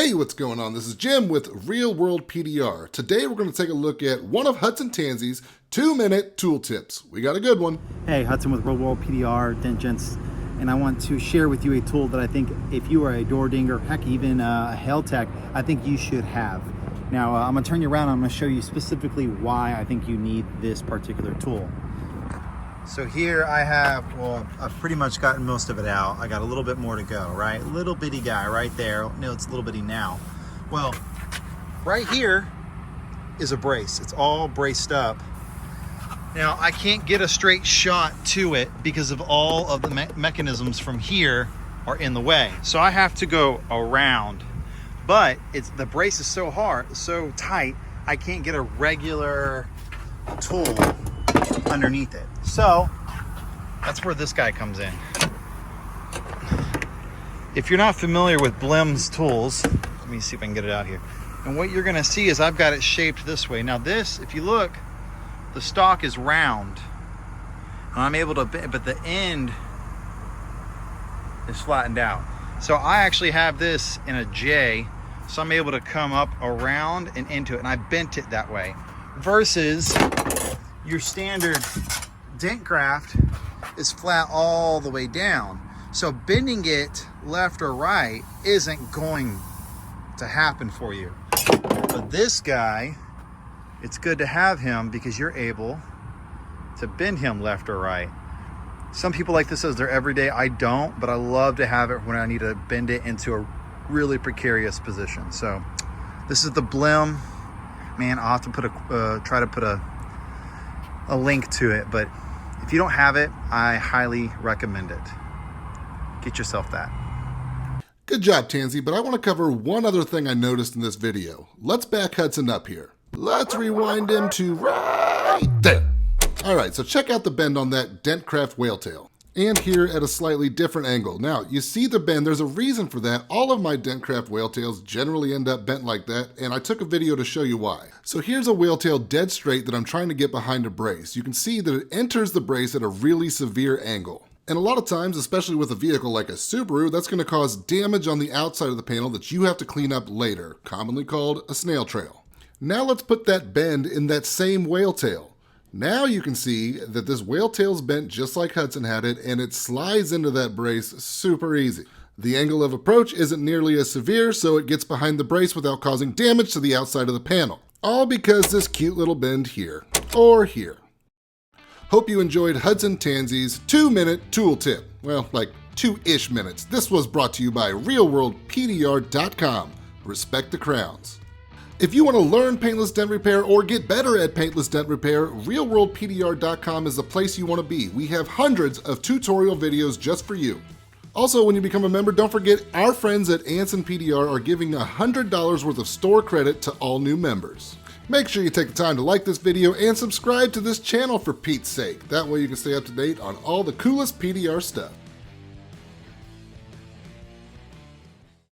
Hey, what's going on? This is Jim with Real World PDR. Today we're going to take a look at one of Hudson Tansy's 2-minute tool tips. We got a good one. Hey, Hudson with Real World PDR, dent gents, and I want to share with you a tool that I think if you are a door dinger, heck, even a hail tech, I think you should have. Now, I'm going to turn you around and I'm going to show you specifically why I think you need this particular tool. So here I have, well, I've pretty much gotten most of it out. I got a little bit more to go, right? Little bitty guy right there. No, it's a little bitty now. Well, right here is a brace. It's all braced up. Now, I can't get a straight shot to it because of all of the mechanisms from here are in the way. So I have to go around, but the brace is so hard, so tight, I can't get a regular tool underneath it. So that's where this guy comes in. If you're not familiar with Blehm's tools, let me see if I can get it out here. And what you're gonna see is I've got it shaped this way. Now this, if you look, the stock is round. And I'm able to, but the end is flattened out. So I actually have this in a J, so I'm able to come up around and into it, and I bent it that way. Versus your standard dent graft is flat all the way down. So bending it left or right isn't going to happen for you. But this guy, it's good to have him because you're able to bend him left or right. Some people like this as their everyday. I don't, but I love to have it when I need to bend it into a really precarious position. So this is the Blehm. Man, I'll have to put try to put a link to it, but if you don't have it, I highly recommend it. Get yourself that. Good job, Tansy, but I want to cover one other thing I noticed in this video. Let's back Hudson up here. Let's rewind him to right there. All right, so check out the bend on that Dentcraft whale tail. And here at a slightly different angle. Now, you see the bend, there's a reason for that. All of my Dentcraft whale tails generally end up bent like that, and I took a video to show you why. So here's a whale tail dead straight that I'm trying to get behind a brace. You can see that it enters the brace at a really severe angle. And a lot of times, especially with a vehicle like a Subaru, that's going to cause damage on the outside of the panel that you have to clean up later, commonly called a snail trail. Now let's put that bend in that same whale tail. Now you can see that this whale tail's bent just like Hudson had it, and it slides into that brace super easy. The angle of approach isn't nearly as severe, so it gets behind the brace without causing damage to the outside of the panel. All because this cute little bend here, or here. Hope you enjoyed Hudson Tansy's 2-minute tool tip. Well, like 2-ish minutes. This was brought to you by RealWorldPDR.com. Respect the crowns. If you want to learn paintless dent repair or get better at paintless dent repair, RealWorldPDR.com is the place you want to be. We have hundreds of tutorial videos just for you. Also, when you become a member, don't forget our friends at Anson PDR are giving $100 worth of store credit to all new members. Make sure you take the time to like this video and subscribe to this channel for Pete's sake. That way you can stay up to date on all the coolest PDR stuff.